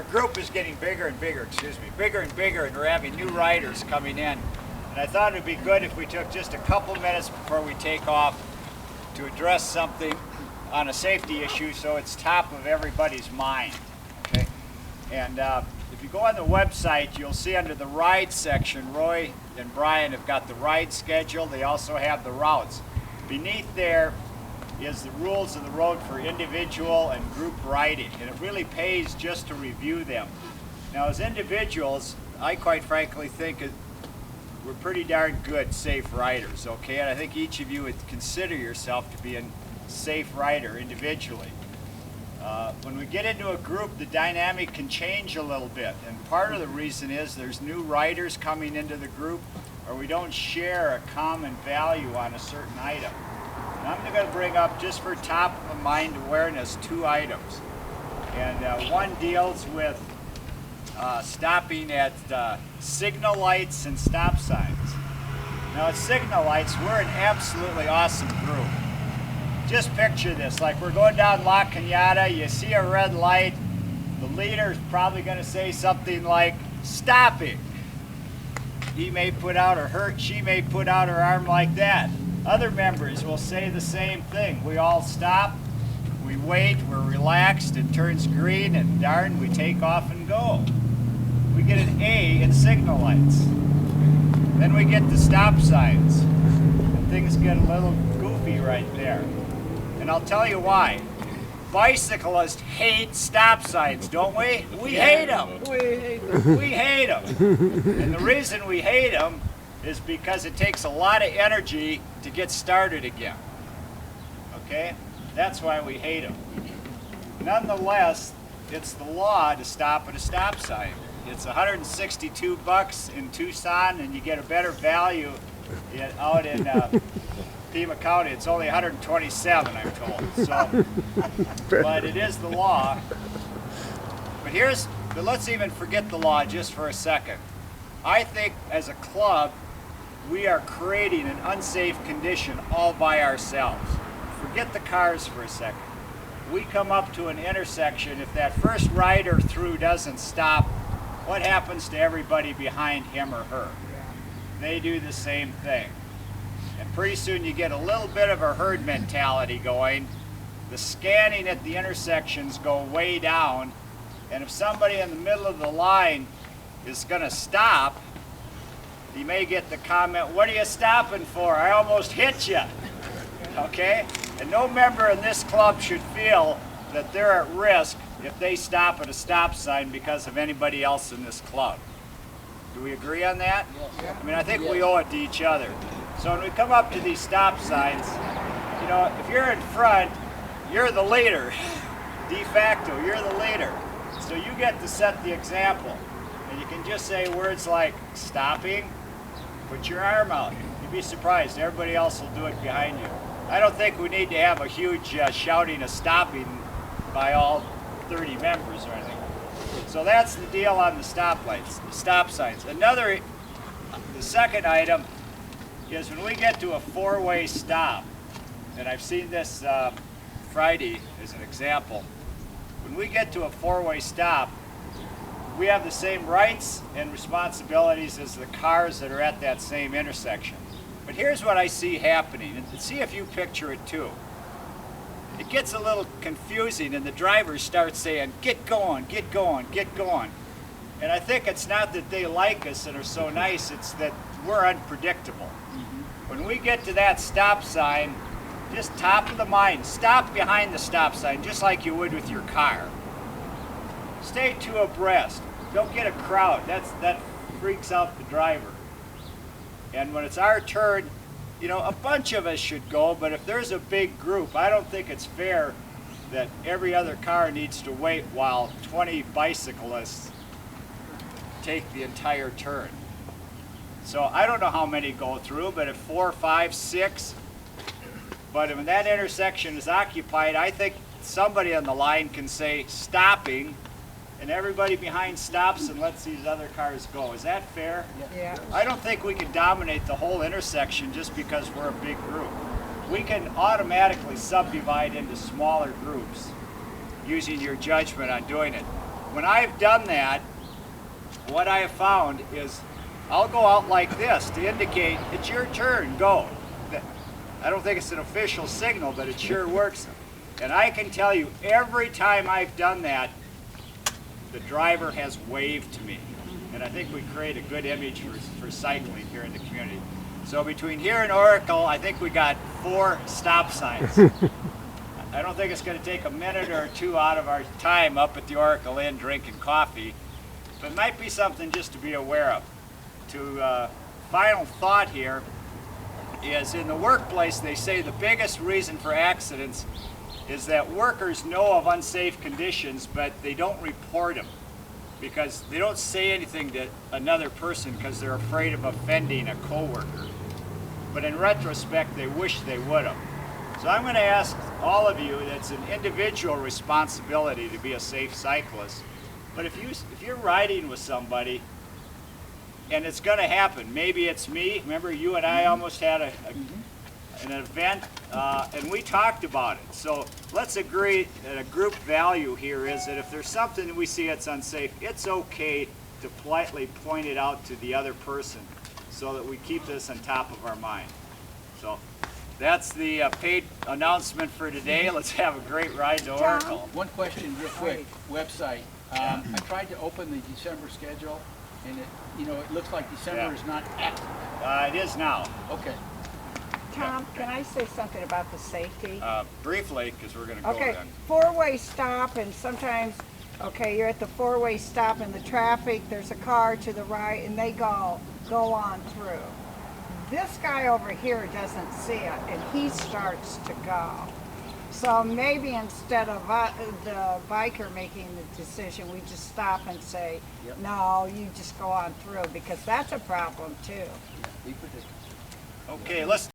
our group is getting bigger and bigger, bigger and bigger, and we're having new riders coming in. And I thought it would be good if we took just a couple minutes before we take off to address something on a safety issue so it's top of everybody's mind. Okay? And if you go on the website, you'll see under the ride section, Roy and Brian have got the ride schedule. They also have the routes. Beneath there is the rules of the road for individual and group riding, and it really pays just to review them. Now, as individuals, I quite frankly think we're pretty darn good safe riders, okay? And I think each of you would consider yourself to be a safe rider individually. When we get into a group, the dynamic can change a little bit, and part of the reason is there's new riders coming into the group, or we don't share a common value on a certain item. And I'm going to bring up, just for top of mind awareness, 2 items. And one deals with stopping at signal lights and stop signs. Now at signal lights, we're an absolutely awesome group. Just picture this, like we're going down La Cañada, you see a red light, the leader's probably going to say something like, stopping. He may put out she may put out her arm like that. Other members will say the same thing. We all stop, we wait, we're relaxed, it turns green, and darn, we take off and go. We get an A in signal lights. Then we get the stop signs, and things get a little goofy right there. And I'll tell you why. Bicyclists hate stop signs, don't we? We hate them. We hate them. We hate them. And the reason we hate them is because it takes a lot of energy to get started again. Okay? That's why we hate them. Nonetheless, it's the law to stop at a stop sign. It's $162 in Tucson, and you get a better value out in Pima County. It's only $127, I'm told. So, but it is the law. But let's even forget the law just for a second. I think as a club, we are creating an unsafe condition all by ourselves. Forget the cars for a second. We come up to an intersection, if that first rider through doesn't stop, what happens to everybody behind him or her? They do the same thing. And pretty soon you get a little bit of a herd mentality going. The scanning at the intersections go way down, and if somebody in the middle of the line is going to stop, you may get the comment, "What are you stopping for? I almost hit you." Okay? And no member in this club should feel that they're at risk if they stop at a stop sign because of anybody else in this club. Do we agree on that? Yes. I mean, I think we owe it to each other. So when we come up to these stop signs, you know, if you're in front, you're the leader. De facto, you're the leader. So you get to set the example. And you can just say words like stopping, put your arm out. You'd be surprised, everybody else will do it behind you. I don't think we need to have a huge shouting of stopping by all 30 members or anything. So that's the deal on the stoplights, the stop signs. The second item is when we get to a 4-way stop, and I've seen this Friday as an example. When we get to a 4-way stop, we have the same rights and responsibilities as the cars that are at that same intersection. But here's what I see happening, and see if you picture it too. It gets a little confusing, and the drivers start saying, "Get going, get going, get going." And I think it's not that they like us and are so nice, it's that we're unpredictable. When we get to that stop sign, just top of the mind, stop behind the stop sign, just like you would with your car. Stay 2 abreast. Don't get a crowd. That freaks out the driver. And when it's our turn, you know, a bunch of us should go, but if there's a big group, I don't think it's fair that every other car needs to wait while 20 bicyclists take the entire turn. So I don't know how many go through, but if 4, 5, 6, but when that intersection is occupied, I think somebody on the line can say stopping, and everybody behind stops and lets these other cars go. Is that fair? Yeah. I don't think we can dominate the whole intersection just because we're a big group. We can automatically subdivide into smaller groups using your judgment on doing it. when I've done that, what I have found is I'll go out like this to indicate it's your turn, go. I don't think it's an official signal, but it sure works. And I can tell you, every time I've done that, the driver has waved to me. And I think we create a good image for cycling here in the community. So between here and Oracle, I think we got 4 stop signs. I don't think it's going to take a minute or 2 out of our time up at the Oracle Inn drinking coffee, but it might be something just to be aware of. Final thought here is, in the workplace, they say the biggest reason for accidents is that workers know of unsafe conditions, but they don't report them because they don't say anything to another person because they're afraid of offending a coworker. But in retrospect, they wish they would have. So I'm going to ask all of you, that's an individual responsibility to be a safe cyclist. But if you're riding with somebody, and it's going to happen, maybe it's me. Remember, you and I almost had an event, and we talked about it. So let's agree that a group value here is that if there's something that we see that's unsafe, it's okay to politely point it out to the other person so that we keep this on top of our mind. So that's the paid announcement for today. Let's have a great ride to Oracle. One question real quick, website. I tried to open the December schedule, and it looks like December is not active. It is now. Okay. Tom, can I say something about the safety? Briefly, because we're going to go Okay, then. 4-way stop, and sometimes, okay, you're at the 4-way stop in the traffic, there's a car to the right, and they go on through. This guy over here doesn't see it, and he starts to go. So maybe instead of the biker making the decision, we just stop and say, no, you just go on through, because that's a problem too. Be predictable. Okay, let's